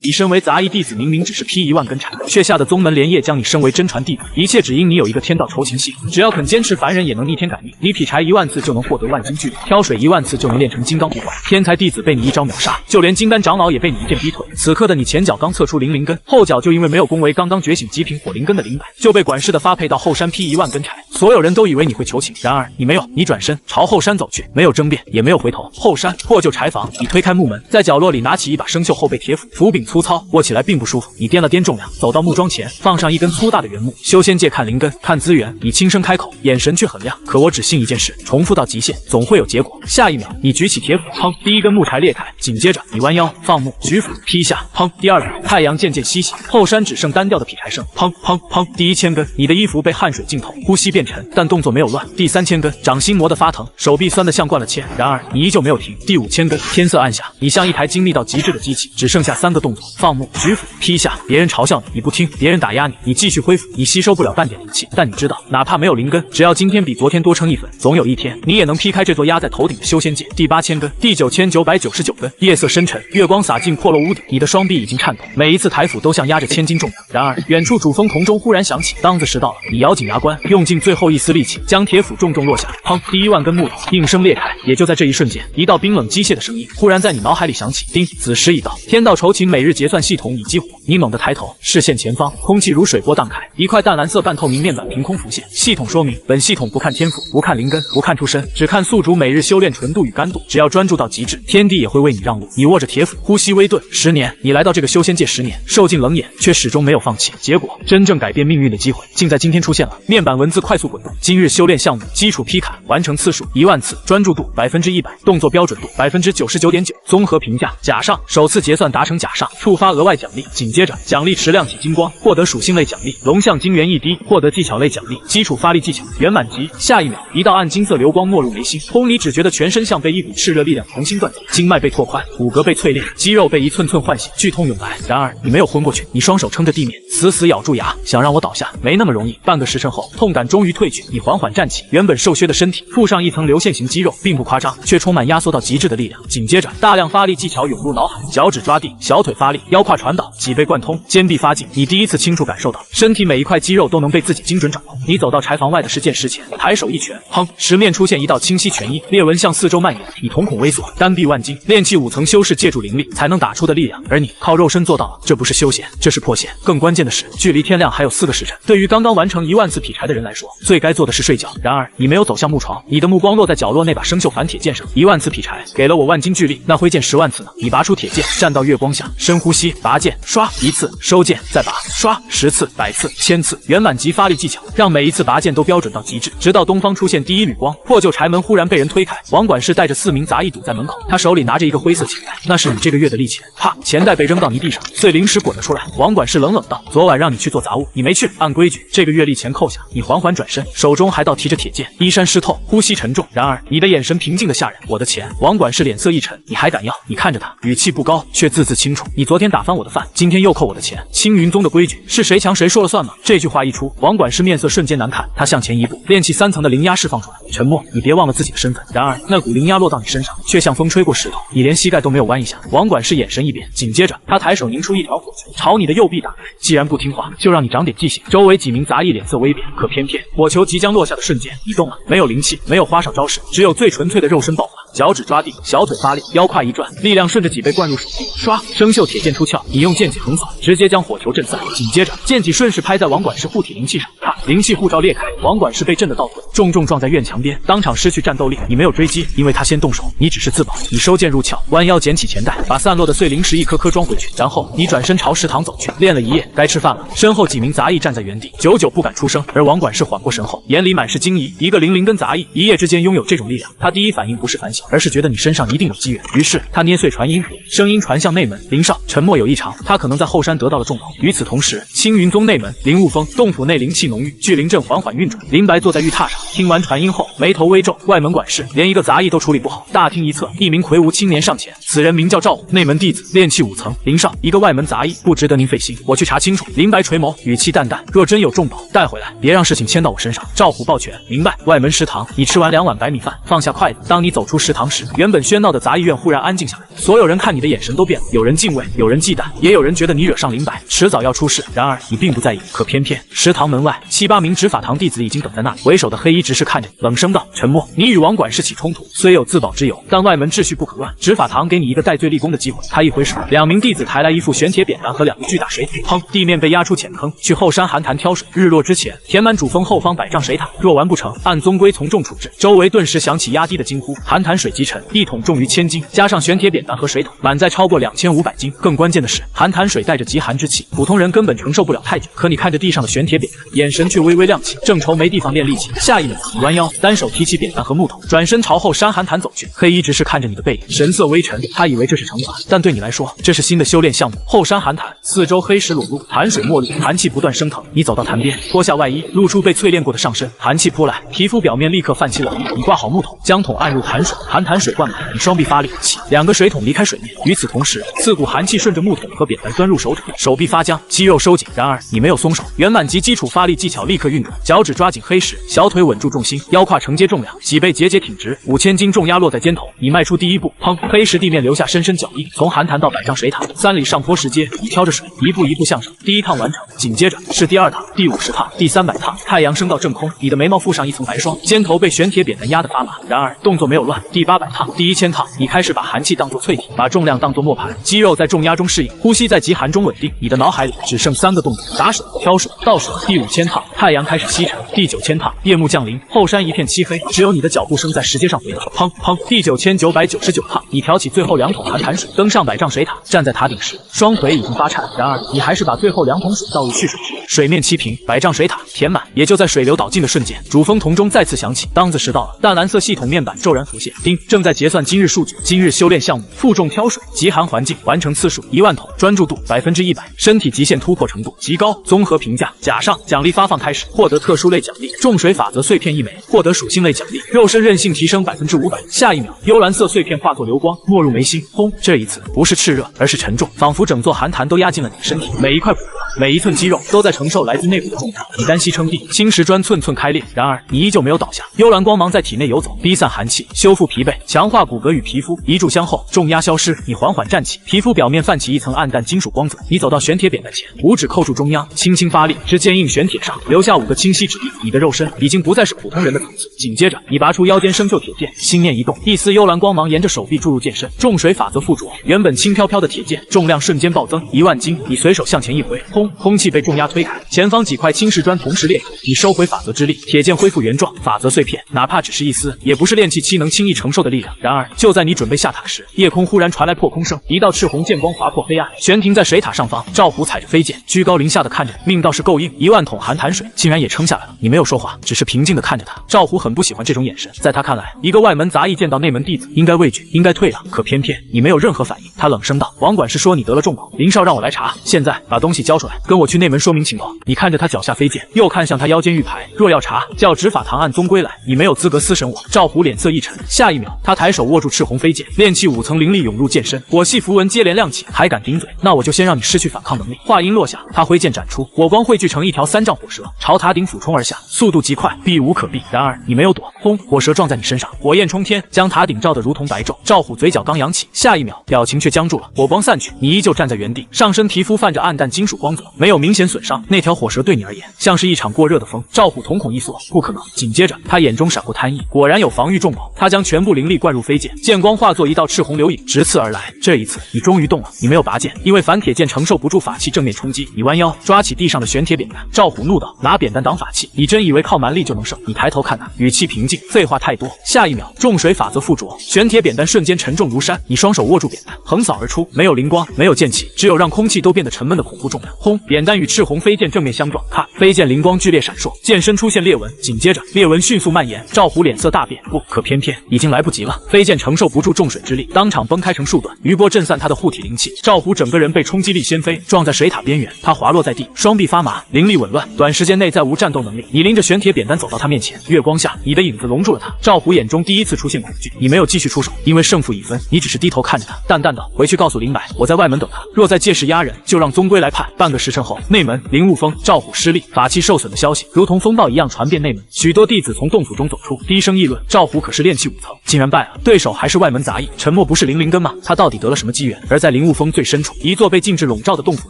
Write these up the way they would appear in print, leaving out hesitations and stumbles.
你身为杂役弟子，明明只是劈1万根柴，却吓得宗门连夜将你升为真传弟子，一切只因你有一个天道酬勤系统，只要肯坚持，凡人也能逆天改命。你劈柴1万次就能获得万斤巨力，挑水1万次就能练成金刚不坏。天才弟子被你一招秒杀，就连金丹长老也被你一剑逼退。此刻的你前脚刚测出灵灵根，后脚就因为没有恭维刚刚觉醒极品火灵根的灵摆，就被管事的发配到后山劈1万根柴。所有人都以为你会求情，然而你没有，你转身朝后山走去，没有争辩，也没有回头。后山破旧柴房，你推开木门，在角落里拿起一把生锈后背铁斧，斧柄粗糙，握起来并不舒服。你掂了掂重量，走到木桩前，放上一根粗大的原木。修仙界看灵根，看资源，你轻声开口，眼神却很亮。可我只信一件事，重复到极限，总会有结果。下一秒，你举起铁斧，砰！第一根木柴裂开，紧接着你弯腰放木，举斧劈下，砰！第二秒，太阳渐渐西斜，后山只剩单调的劈柴声，砰砰砰！第1000根，你的衣服被汗水浸透，呼吸变沉，但动作没有乱。第3000根，掌心磨得发疼，手臂酸得像灌了铅，然而你依旧没有停。第5000根，天色暗下，你像一台精密到极致的机器，只剩下3个动作：放木、举斧、劈下。别人嘲笑你，你不听；别人打压你，你继续恢复。你吸收不了半点灵气，但你知道，哪怕没有灵根，只要今天比昨天多称1分，总有一天你也能劈开这座压在头顶的修仙界。第8000根，第9999根，夜色深沉，月光洒进破落屋顶，你的双臂已经颤抖，每一次抬斧都像压着1000斤重量。然而，远处主峰铜钟忽然响起，当子时到了，你咬紧牙关，用尽最后一丝力气，将铁斧重重落下。砰！第1万根木头应声裂开。也就在这一瞬间，一道冰冷机械的声音忽然在你脑海里响起：叮，子时已到，天道酬勤每日结算系统已激活。你猛地抬头，视线前方，空气如水波荡开，一块淡蓝色半透明面板凭空浮现。系统说明，本系统不看天赋，不看灵根，不看出身，只看宿主每日修炼纯度与干度。只要专注到极致，天地也会为你让路。你握着铁斧，呼吸微顿。10年，你来到这个修仙界10年，受尽冷眼，却始终没有放弃。结果，真正改变命运的机会，竟在今天出现了。面板文字快速滚动：今日修炼项目：基础劈砍，完成次数1万次，专注度100%，动作标准度99.9%。综合评价：甲上，首次结算达成甲上，触发额外奖励。紧接着，奖励池亮起金光，获得属性类奖励；龙象晶元1滴，获得技巧类奖励。基础发力技巧圆满级。下一秒，一道暗金色流光没入眉心，轰！你只觉得全身像被一股炽热力量重新锻造，经脉被拓宽，骨骼被淬炼，肌肉被一寸寸唤醒，剧痛涌来。然而你没有昏过去，你双手撑着地面，死死咬住牙，想让我倒下，没那么容易。半个时辰后，痛感终于退去，你缓缓站起，原本瘦削的身体附上一层流线型肌肉，并不夸张，却充满压缩到极致的力量。紧接着，大量发力技巧涌入脑海，脚趾抓地，小腿发力，腰胯传导，脊背贯通，肩臂发劲。你第一次清楚感受到，身体每一块肌肉都能被自己精准掌控。你走到柴房外的石剑石前，抬手一拳，砰！石面出现一道清晰拳印，裂纹向四周蔓延。你瞳孔微缩，单臂万斤，炼气5层修士借助灵力才能打出的力量，而你靠肉身做到了。这不是休闲，这是破线。更关键的是，距离天亮还有4个时辰。对于刚刚完成1万次劈柴的人来说，最该做的是睡觉。然而，你没有走向木床，你的目光落在角落那把生锈反铁剑上。1万次劈柴给了我万斤巨力，那挥剑10万次呢？你拔出铁剑，站到月光下，深呼吸，拔剑，刷1次，收剑，再拔，刷10次、100次、1000次，圆满级发力技巧，让每一次拔剑都标准到极致。直到东方出现第一缕光，破旧柴门忽然被人推开，王管事带着4名杂役堵在门口，他手里拿着一个灰色钱袋，那是你这个月的利钱。啪，钱袋被扔到泥地上，碎灵石滚了出来。王管事冷冷道：“昨晚让你去做杂物，你没去，按规矩，这个月利钱扣下。”你缓缓转身，手中还倒提着铁剑，衣衫湿透，呼吸沉重。然而你的眼神平静的吓人。我的钱。王管事脸色一沉，你还敢要？你看着他，语气不高，却字字清楚。你昨天打翻我的饭，今天又扣我的钱。青云宗的规矩是谁强谁说了算吗？这句话一出，王管事面色瞬间难看，他向前一步，炼气3层的灵压释放出来。沉默，你别忘了自己的身份。然而那股灵压落到你身上，却像风吹过石头，你连膝盖都没有弯一下。王管事眼神一变，紧接着他抬手凝出一条火球，朝你的右臂打来。既然不听话，就让你长点记性。周围几名杂役脸色微变，可偏偏火球即将落下的瞬间，你动了。没有灵气，没有花哨招式，只有最纯粹的肉身爆发。脚趾抓地，小腿发力，腰胯一转，力量顺着脊背灌入手臂，唰，生锈铁剑出鞘，你用剑戟横扫，直接将火球震散。紧接着，剑戟顺势拍在王管事护体灵气上，啪，灵气护罩裂开，王管事被震得倒退，重重撞在院墙边，当场失去战斗力。你没有追击，因为他先动手，你只是自保。你收剑入鞘，弯腰捡起钱袋，把散落的碎灵石一颗颗装回去，然后你转身朝食堂走去。练了一夜，该吃饭了。身后几名杂役站在原地，久久不敢出声，而王管事缓过神后，眼里满是惊疑。一个灵根杂役，一夜之间拥有这种力量，他第一反应不是反省，而是觉得你身上一定有机缘。于是他捏碎传音符，声音传向内门。林少沉默有异常，他可能在后山得到了重宝。与此同时，青云宗内门灵雾峰洞府内灵气浓郁，聚灵阵缓缓运转。林白坐在玉榻上，听完传音后，眉头微皱。外门管事连一个杂役都处理不好。大厅一侧，一名魁梧青年上前，此人名叫赵虎，内门弟子，炼气5层。林少，一个外门杂役，不值得您费心，我去查清楚。林白垂眸，语气淡淡，若真有重宝，带回来，别让事情牵到我身上。赵虎抱拳，明白。外门食堂，你吃完2碗白米饭，放下筷子。当你走出食食堂时，原本喧闹的杂役院忽然安静下来，所有人看你的眼神都变了，有人敬畏，有人忌惮，也有人觉得你惹上林白，迟早要出事。然而你并不在意。可偏偏食堂门外7、8名执法堂弟子已经等在那里，为首的黑衣执事看着你，冷声道：“沉默！你与王管事起冲突，虽有自保之由，但外门秩序不可乱。执法堂给你一个戴罪立功的机会。”他一挥手，2名弟子抬来一副玄铁扁担和2个巨大水桶，砰！地面被压出浅坑。去后山寒潭挑水，日落之前填满主峰后方100丈水塔，若完不成，按宗规从重处置。周围顿时响起压低的惊呼。寒潭水极沉，一桶重于1000斤，加上玄铁扁担和水桶，满载超过2500斤。更关键的是，寒潭水带着极寒之气，普通人根本承受不了太久。可你看着地上的玄铁扁担，眼神却微微亮起，正愁没地方练力气。下一秒，你弯腰，单手提起扁担和木桶，转身朝后山寒潭走去。黑衣执事看着你的背影，神色微沉，他以为这是惩罚，但对你来说，这是新的修炼项目。后山寒潭，四周黑石裸露，潭水墨绿，寒气不断升腾。你走到潭边，脱下外衣，露出被淬炼过的上身，寒气扑来，皮肤表面立刻泛起冷意。你挂好木桶，将桶按入潭水，寒潭水灌满，你双臂发力，起2个水桶离开水面。与此同时，4股寒气顺着木桶和扁担钻入手掌，手臂发僵，肌肉收紧。然而你没有松手，圆满级基础发力技巧立刻运转，脚趾抓紧黑石，小腿稳住重心，腰胯承接重量，脊背节节挺直，5000斤重压落在肩头。你迈出第一步，砰！黑石地面留下深深脚印。从寒潭到100丈水塔，3里上坡石阶，你挑着水，一步一步向上。第1趟完成，紧接着是第2趟、第50趟、第300趟。太阳升到正空，你的眉毛附上一层白霜，肩头被玄铁扁担压得发麻。然而动作没有乱。第800趟、第1000趟，你开始把寒气当作淬体，把重量当作磨盘，肌肉在重压中适应，呼吸在极寒中稳定。你的脑海里只剩3个动作：打水、挑水、倒水。第5000趟，太阳开始西沉；第9000趟，夜幕降临，后山一片漆黑，只有你的脚步声在石阶上回荡。砰砰！第9999趟，你挑起最后2桶寒潭水，登上100丈水塔，站在塔顶时，双腿已经发颤。然而你还是把最后2桶水倒入蓄水池，水面齐平，100丈水塔填满。也就在水流导尽的瞬间，主峰铜钟再次响起，当子时到了。淡蓝色系统面板骤然浮现，叮，正在结算今日数据。今日修炼项目：负重挑水，极寒环境，完成次数10000桶，专注度100%，身体极限突破程度极高。综合评价：甲上，奖励发放开始，获得特殊类奖励，重水法则碎片1枚，获得属性类奖励，肉身韧性提升500%。下一秒，幽蓝色碎片化作流光，没入眉心。轰！这一次不是炽热，而是沉重，仿佛整座寒潭都压进了你的身体，每一块骨骼，每一寸肌肉都在承受来自内部的重压。你单膝撑地，青石砖寸寸开裂，然而你依旧没有倒下。幽蓝光芒在体内游走，逼散寒气，修复疲惫，强化骨骼与皮肤。一炷香后，重压消失，你缓缓站起，皮肤表面泛起一层暗淡金属光泽。你走到玄铁扁担前，五指扣住中央，轻轻发力，至坚硬玄铁上留下5个清晰指印。你的肉身已经不再是普通人的层次。紧接着，你拔出腰间生锈铁剑，心念一动，一丝幽蓝光芒沿着手臂注入剑身，重水法则附着，原本轻飘飘的铁剑重量瞬间暴增10000斤。你随手向前一挥，轰！空气被重压推开，前方几块青石砖同时裂开。你收回法则之力，铁剑恢复原状。法则碎片，哪怕只是一丝，也不是炼气期能轻易承受的力量。然而，就在你准备下塔时，夜空忽然传来破空声，一道赤红剑光划破黑暗，悬停在水塔上方。赵虎踩着飞剑，居高临下的看着你，命倒是够硬，10000桶寒潭水竟然也撑下来了。你没有说话，只是平静的看着他。赵虎很不喜欢这种眼神，在他看来，一个外门杂役见到内门弟子，应该畏惧，应该退让。可偏偏你没有任何反应。他冷声道：“王管事说你得了重宝，林少让我来查，现在把东西交出来，跟我去内门说明情况。”你看着他脚下飞剑，又看向他腰间玉牌，若要查，叫执法堂按宗规来，你没有资格私审我。赵虎脸色一沉，下一秒，他抬手握住赤红飞剑，炼气5层灵力涌入剑身，火系符文接连亮起，还敢顶嘴？那我就先让你失去反抗能力。话音落下，他挥剑斩出，火光汇聚成一条3丈火蛇，朝塔顶俯冲而下，速度极快，避无可避。然而你没有躲，轰！火蛇撞在你身上，火焰冲天，将塔顶照得如同白昼。赵虎嘴角刚扬起，下一秒表情却僵住了，火光散去，你依旧站在原地，上身皮肤泛着暗淡金属光泽，没有明显损伤。那条火蛇对你而言像是一场过热的风。赵虎瞳孔一缩，不可能。紧接着他眼中闪过贪意，果然有防御重宝。他将全部灵力灌入飞剑，剑光化作一道赤红流影直刺而来。这一次你终于动了，你没有拔剑，因为反铁剑承受不住法器正面冲击。你弯腰抓起地上的玄铁扁担。赵虎怒道：“拿扁担挡法器，你真以为靠蛮力就能胜？”你抬头看他，语气平静：“废话太多。”下一秒，重水法则附着，玄铁扁担瞬间沉重如山。你双手握住扁担，横扫而出，没有灵光，没有剑气，只有让空气都变得沉闷的恐怖重量。轰！扁担与赤红飞剑正面相撞，咔！飞剑灵光剧烈闪烁，剑身出现裂纹，紧接着裂纹迅速蔓延。赵虎脸色大变，不可偏偏已经来不及了，飞剑承受不住重水之力，当场崩开成数段，余波震散他的护体灵气。赵虎整个人被冲击力掀飞，撞在水塔边缘，他滑落在地，双臂发麻，灵力紊乱，短时间内再无战斗能力。你拎着玄铁扁担走到他面前，月光下，你的影子笼住了他。赵虎眼中第一次出现恐惧，你没有继续出手，因为胜负已分，你只是低头看着他，淡淡的回去告诉林白，我在外门等他，若再借势压人，就让宗规来判。半个时辰后，内门灵雾峰，赵虎失利。法器受损的消息如同风暴一样传遍内门，许多弟子从洞府中走出，低声议论：赵虎可是炼气5层，竟然败了，对手还是外门杂役。陈默不是灵根吗？他到底得了什么机缘？而在灵雾峰最深处，一座被禁制笼罩的洞府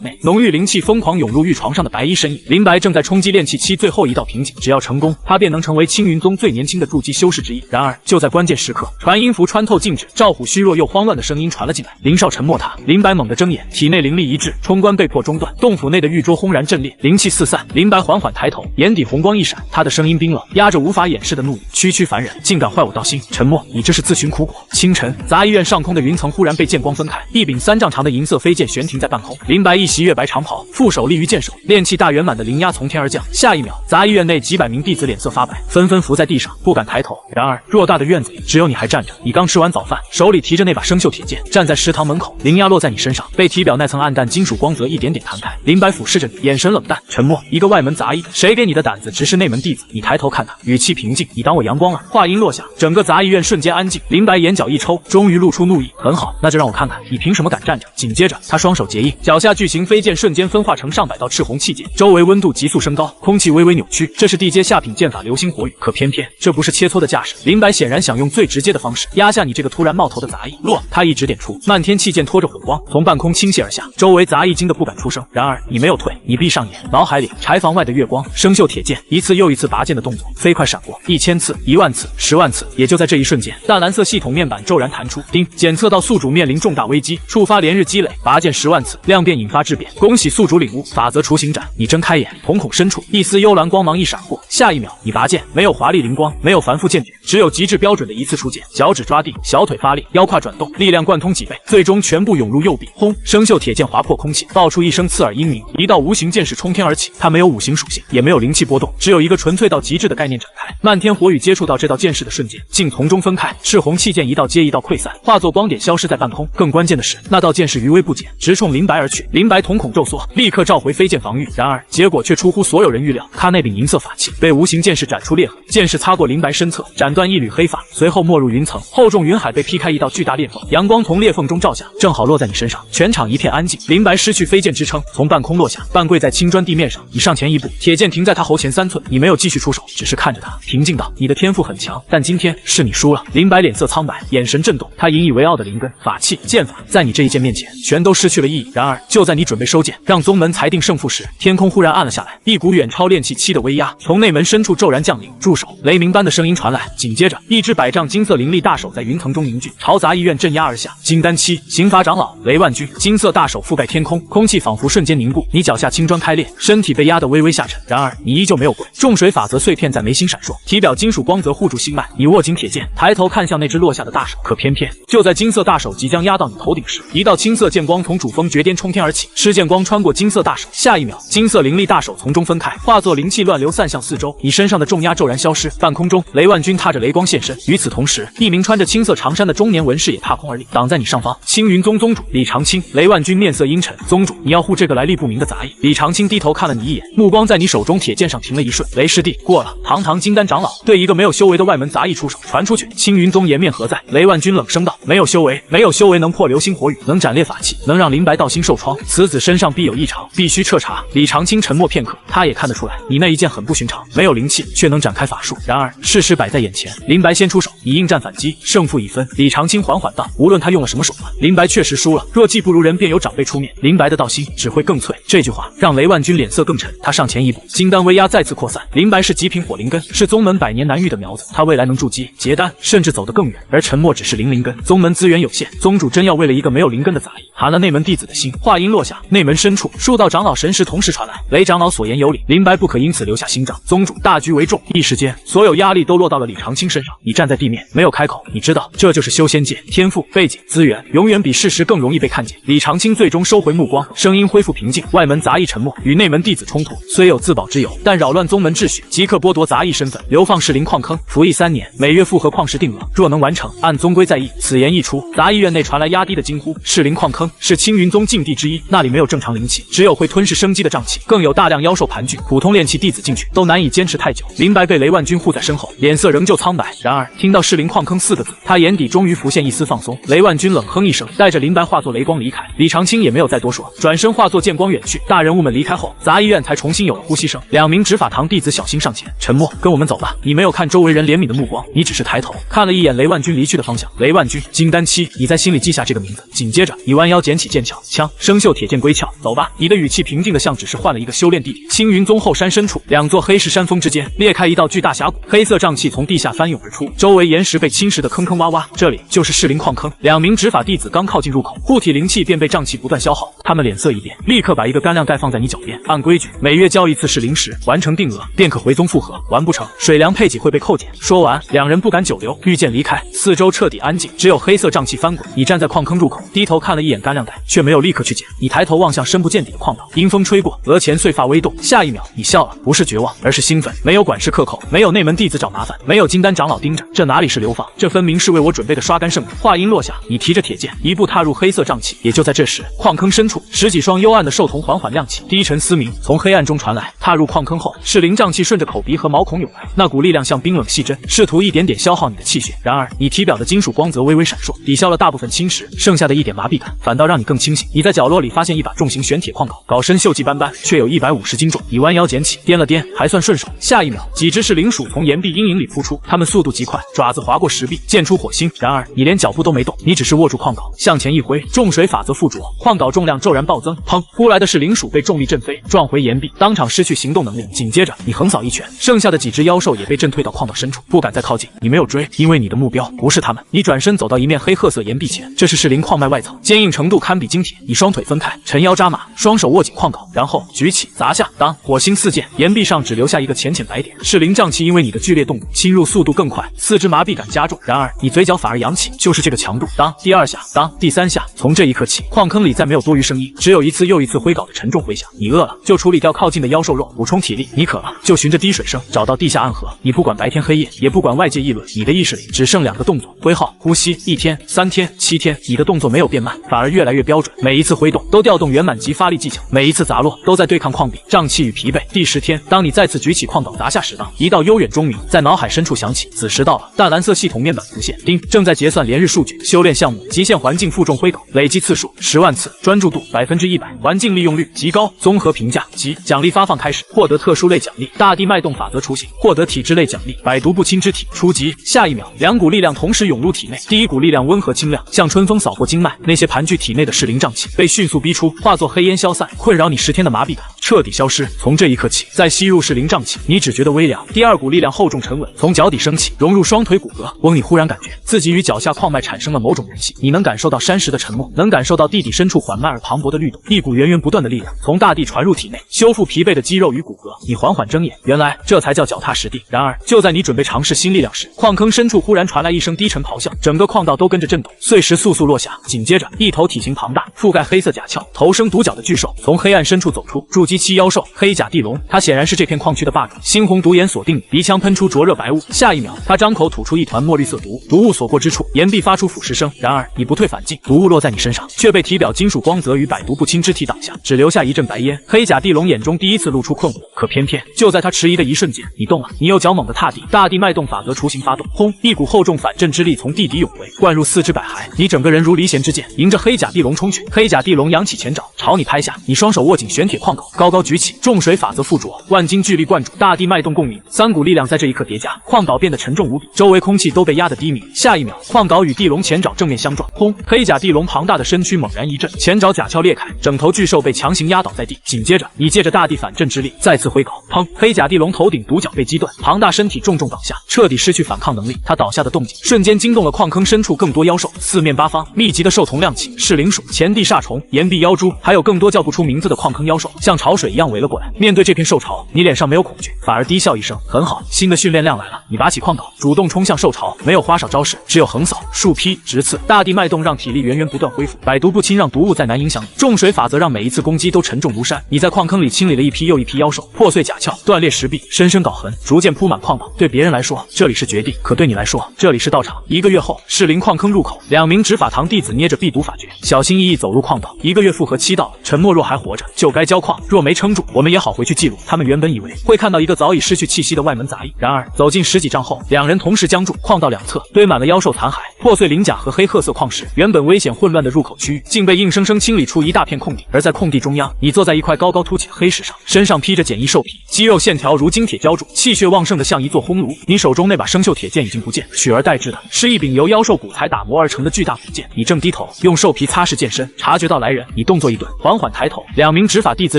内，浓郁灵气疯狂涌入玉床上的白衣身影。林白正在冲击炼气期最后一道瓶颈，只要成功，他便能成为青云宗最年轻的筑基修士之一。然而就在关键时刻，传音符穿透禁制，赵虎虚弱又慌乱的声音传了进来：林少沉默他。林白猛地睁眼，体内灵力一滞，冲关被迫中断，洞府内的玉桌轰然震裂，灵气四散。林白缓缓抬头，眼底红光一闪，他的声音冰冷，压着无法掩饰的怒意：区区凡人，竟敢坏我道心！沉默，你这是自寻苦果。清晨，杂医院上空的云层忽然被剑光分开，一柄3丈长的银色飞剑悬停在半空。林白一袭月白长袍，负手立于剑首，炼气大圆满的灵压从天而降。下一秒，杂医院内几百名弟子脸色发白，纷纷伏在地上，不敢抬头。然而偌大的院子里，只有你还站着。你刚吃完早饭，手里提着那把生锈铁剑，站在食堂门口，灵压落在你身上，被体表那层暗淡金属光泽一点点弹开。林白俯视着你，眼神冷淡。沉默，一个外门杂役，谁给你的胆子直视内门弟子？你抬头看他，语气平静：你当我阳光了？话音落下，整个杂役院瞬间安静。林白眼角一抽，终于露出怒意：很好，那就让我看看你凭什么敢站着。紧接着，他双手结印，脚下巨型飞剑瞬间分化成上百道赤红气剑，周围温度急速升高，空气微微扭曲。这是地阶下品剑法流星火雨，可偏偏这不是切磋的架势。林白显然想用最直接的方式压下你这个突然冒头的杂役。落，他一指点出，漫天气剑拖着火光从半空倾泻而下，周围杂役惊得不敢出声。然而你没有退，你闭上眼，脑海里柴房外的月光，生锈铁剑一次又一次拔剑的动作飞快闪过，1000次、10000次、100000次。也就在这一瞬间，淡蓝色系统面板骤然弹出，叮，检测到宿主面临重大危机，触发连日积累，拔剑100000次，量变引发质变。恭喜宿主领悟法则雏形斩。你睁开眼，瞳孔深处一丝幽蓝光芒一闪过，下一秒你拔剑，没有华丽灵光，没有繁复剑诀，只有极致标准的一次出剑，脚趾抓地，小腿发力，腰胯转动，力量贯通脊背，最终全部涌入右臂。轰！生锈铁剑划破空气，爆出一声刺耳音鸣，一道无形剑势冲天而起。它没有五行属性，也没有灵气波动，只有一个纯粹到极致的概念展开。漫天火雨接触到这道剑势的瞬间，竟从中分开，赤红气剑一道接一道溃散，化作光点消失在半空。更关键的是，那道剑势余威不减，直冲林白而去。林白瞳孔骤缩，立刻召回飞剑防御。然而结果却出乎所有人预料，他那柄银色法器被无形剑势斩出裂痕，剑势擦过林白身侧，斩断一缕黑发，随后没入云层。厚重云海被劈开一道巨大裂缝，阳光从裂缝中照下，正好落在你身上。全场一片安静。林白失去飞剑支撑，从半空落下，半跪在青砖地面上。你上前一步，铁剑停在他喉前3寸。你没有继续出手，只是看着他，平静道：你的天赋很强，但今天是你输了。林白脸色苍白，眼神震动，他引以为傲的灵根、法器、剑法，在你这一剑面前，全都失去了意义。然而就在你准备收剑，让宗门裁定胜负时，天空忽然暗了下来，一股远超炼气7的威压从内门深处骤然降临。住手！雷鸣般的声音传来，紧接着一只100丈金色灵力大手在云层中凝聚，朝杂役院镇压而下。金丹期刑罚长老雷万钧，金色大手覆盖天空，空气仿佛瞬间凝固。你脚下青砖开裂，身体被压得微微下沉。然而你依旧没有跪。重水法则碎片在眉心闪烁，体表金属光泽护住心脉。你握紧铁剑，抬头看向那只落下的大手，可偏偏就在金色大手即将压到你头顶时，一道青色剑光从主峰绝巅冲天而起，赤剑光穿过金色大手，下一秒，金色灵力大手从中分开，化作灵气乱流散向四周。你身上的重压骤然消失，半空中雷万钧踏着雷光现身。与此同时，一名穿着青色长衫的中年文士也踏空而立，挡在你上方。青云宗宗主李长青。雷万钧面色阴沉，宗主，你要护这个来历不明的杂役。李长青低头看了你一眼，目光在你手中铁剑上停了一瞬。雷师弟，过了。堂堂金丹长老对一个没有修为的外门杂役出手，传出去。青云宗颜面何在？雷万钧冷声道：没有修为，没有修为能破流星火雨，能斩裂法器，能让林白道心受创，此子身上必有异常，必须彻查。李长青沉默片刻，他也看得出来，你那一剑很不寻常，没有灵气，却能展开法术。然而事实摆在眼前，林白先出手，你应战反击，胜负已分。李长青缓缓道：无论他用了什么手段，林白确实输了。若技不如人，便有长辈出面，林白的道心只会更脆。这句话让雷万钧脸色更沉，他上前一步，金丹威压再次扩散。林白是极品火灵根，是宗门100年难遇的苗子，他未来能筑基、结丹，甚至走得更远。而沉默只是灵根，宗门资源有限，宗主真要为了一个没有灵根的杂役，寒了内门弟子的心。话音落下，内门深处数道长老神识同时传来，雷长老所言有理，林白不可因此留下心障，宗主大局为重。一时间，所有压力都落到了李长青身上。你站在地面，没有开口，你知道这就是修仙界，天赋、背景、资源永远比事实更容易被看见。李长青最终收回目光，声音恢复平静。外门杂役沉默，与内门弟子冲突，虽有自保之由，但扰乱宗门秩序，即刻剥夺杂役身份，流放士林矿坑，服役3年，每月复合矿石定额，若能完成，按宗规在役。此言一出，杂役院内传来压低的惊呼。士林矿坑是青云宗禁地之一，那里没有正常灵气，只有会吞噬生机的瘴气，更有大量妖兽盘踞，普通炼气弟子进去都难以坚持太久。林白被雷万钧护在身后，脸色仍旧苍白。然而听到士林矿坑4个字，他眼底终于浮现一丝放松。雷万钧冷哼一声，带着林白化作雷光离开。李长青也没有再多说，转身化作剑光远去。大人物们离开后，杂役院才重重新有了呼吸声。2名执法堂弟子小心上前，沉默，跟我们走吧。你没有看周围人怜悯的目光，你只是抬头看了一眼雷万军离去的方向。雷万军，金丹期，你在心里记下这个名字。紧接着，你弯腰捡起剑鞘，枪，生锈铁剑归鞘，走吧。你的语气平静的像只是换了一个修炼地点。青云宗后山深处，2座黑石山峰之间裂开一道巨大峡谷，黑色瘴气从地下翻涌而出，周围岩石被侵蚀的坑坑洼洼。这里就是噬灵矿坑。2名执法弟子刚靠近入口，护体灵气便被瘴气不断消耗。他们脸色一变，立刻把一个干粮袋放在你脚边。按规矩，每月交1次噬灵石，完成定额便可回宗复合，完不成，水粮配给会被扣减。说完，2人不敢久留，御剑离开。四周彻底安静，只有黑色瘴气翻滚。你站在矿坑入口，低头看了一眼干粮袋，却没有立刻去捡。你抬头望向深不见底的矿道，阴风吹过，额前碎发微动。下一秒，你笑了，不是绝望，而是兴奋。没有管事克扣，没有内门弟子找麻烦，没有金丹长老盯着，这哪里是流放，这分明是为我准备的刷干圣品。话音落下，你提着铁剑，一步踏入黑色瘴气。也就在这时，矿坑深处10几双幽暗的兽瞳缓缓亮起，低沉嘶鸣从黑暗中传来。踏入矿坑后，噬灵瘴气顺着口鼻和毛孔涌来，那股力量像冰冷细针，试图一点点消耗你的气血。然而，你体表的金属光泽微微闪烁，抵消了大部分侵蚀，剩下的一点麻痹感反倒让你更清醒。你在角落里发现一把重型玄铁矿镐，镐身锈迹斑斑，却有150斤重。你弯腰捡起，掂了掂，还算顺手。下一秒，几只噬灵鼠从岩壁阴影里扑出，它们速度极快，爪子划过石壁，溅出火星。然而，你连脚步都没动，你只是握住矿镐，向前一挥，重水法则附着，矿镐重量骤然暴增。砰！扑来的噬灵鼠被重力震飞，撞回岩壁，当场失去行动能力。紧接着，你横扫一拳，剩下的几只妖兽也被震退到矿道深处，不敢再靠近。你没有追，因为你的目标不是他们。你转身走到一面黑褐色岩壁前，这是噬灵矿脉外层，坚硬程度堪比金铁。你双腿分开，沉腰扎马，双手握紧矿镐，然后举起砸下。当火星四溅，岩壁上只留下一个浅浅白点。噬灵瘴气因为你的剧烈动武，侵入速度更快，四肢麻痹感加重。然而你嘴角反而扬起，就是这个强度。当第2下，当第3下，从这一刻起，矿坑里再没有多余声音，只有一次又一次挥镐的沉重回响。你饿了，就处理掉靠近的妖兽肉，补充体力；你渴了，就循着滴水声找到地下暗河。你不管白天黑夜，也不管外界议论，你的意识里只剩2个动作：挥号、呼吸。1天、3天、7天，你的动作没有变慢，反而越来越标准。每一次挥动都调动圆满级发力技巧，每一次砸落都在对抗矿壁、瘴气与疲惫。第10天，当你再次举起矿镐砸下时，一道悠远钟鸣在脑海深处响起。子时到了，淡蓝色系统面板浮现，叮，正在结算连日数据。修炼项目：极限环境负重挥镐，累计次数10万次，专注度100%，环境利用率极高。综合评价及奖励发放开始，获得特殊类奖励：大地脉动法则雏形，获得体质类奖励：百毒不侵之体。初级。下一秒，2股力量同时涌入体内，第一股力量温和清亮，像春风扫过经脉，那些盘踞体内的噬灵瘴气被迅速逼出，化作黑烟消散，困扰你10天的麻痹感彻底消失。从这一刻起，再吸入噬灵瘴气，你只觉得微凉。第2股力量厚重沉稳，从脚底升起，融入双腿骨骼。翁，你忽然感觉自己与脚下矿脉产生了某种联系，你能感受到山石的沉默，能感受到地底深处缓慢而磅礴的律动，一股源源不断的力量从大地传入体内，修复疲惫的肌肉与骨骼。你缓缓睁眼，原来这才叫脚踏实地。然而，就在你准备尝试新力量时，矿坑深处忽然传来一声低沉咆哮，整个矿道都跟着震动，碎石簌簌落下。紧接着，一头体型庞大、覆盖黑色甲壳、头生独角的巨兽从黑暗深处走出，筑基期妖兽黑甲地龙。它显然是这片矿区的霸主，猩红独眼锁定你，鼻腔喷出灼热白雾。下一秒，它张口吐出一团墨绿色毒，毒雾所过之处，岩壁发出腐蚀声。然而你不退反进，毒雾落在你身上，却被体表金属光泽与百毒不侵之体挡下，只留下一阵白烟。黑甲地龙眼中第一次露出困惑，可偏偏就在他迟疑的一瞬间，你动了。你右脚猛地踏地，大地脉动法则雏形发动，轰！一股厚重反震之力从地底涌回，灌入四肢百骸。你整个人如离弦之箭，迎着黑甲地龙冲去。黑甲地龙扬起前爪，朝你拍下。你双手握紧玄铁矿镐，高高举起，重水法则附着，万斤巨力灌注，大地脉动共鸣，3股力量在这一刻叠加，矿镐变得沉重无比，周围空气都被压得低迷。下一秒，矿镐与地龙前爪正面相撞，轰！黑甲地龙庞大的身躯猛然一震，前爪甲壳裂开，整头巨兽被强行压倒在地。紧接着，你借着大地反震之力再次挥镐，砰！黑甲地龙头顶独角被击断，庞大身体重重倒下，彻底失去反抗能力。它倒下的动静瞬间惊动了矿坑深处更多妖兽，四面八方密集的兽瞳亮起，噬灵鼠、前地煞虫、岩壁妖蛛，还有更多叫不出名字的矿坑妖兽，像潮水一样围了过来。面对这片兽潮，你脸上没有恐惧，反而低笑一声：“很好，新的训练量来了。”你拔起矿镐，主动冲向兽潮，没有花哨招式，只有横扫、竖劈、直刺。大地脉动让体力源源不断恢复，百毒不侵让毒物再难影响你，重水法则让每一次攻击都沉重如山。你在矿坑里清理了一批又一批妖兽，破碎甲壳，断裂石壁，深深镐痕逐渐铺满矿道。对别人来说，这里是绝地，可对你来说，这里是道场。1个月后，噬灵矿坑入口，2名执法堂弟子捏着避毒法诀，小心翼翼走入矿道。1个月复合期到了，沉默若还活着，就该交矿；若没撑住，我们也好回去记录。他们原本以为会看到一个早已失去气息的外门杂役，然而走近10几丈后，2人同时僵住。矿道两侧堆满了妖兽残骸、破碎鳞甲和黑褐色矿石，原本危险混乱的入口区域竟被硬生生清理出一大片空地。而在空地中央，你坐在一块高高凸起的黑石上，身上披着简易兽皮，肌肉线条如金铁浇筑，气血旺盛的像一座烘炉。你手中那把生锈铁剑已经不见，取而代之的是一柄由妖兽骨材打磨而成的巨大古剑。你正低头用兽皮擦拭剑身，察觉到来人，你动作一顿，缓缓抬头，2名执法弟子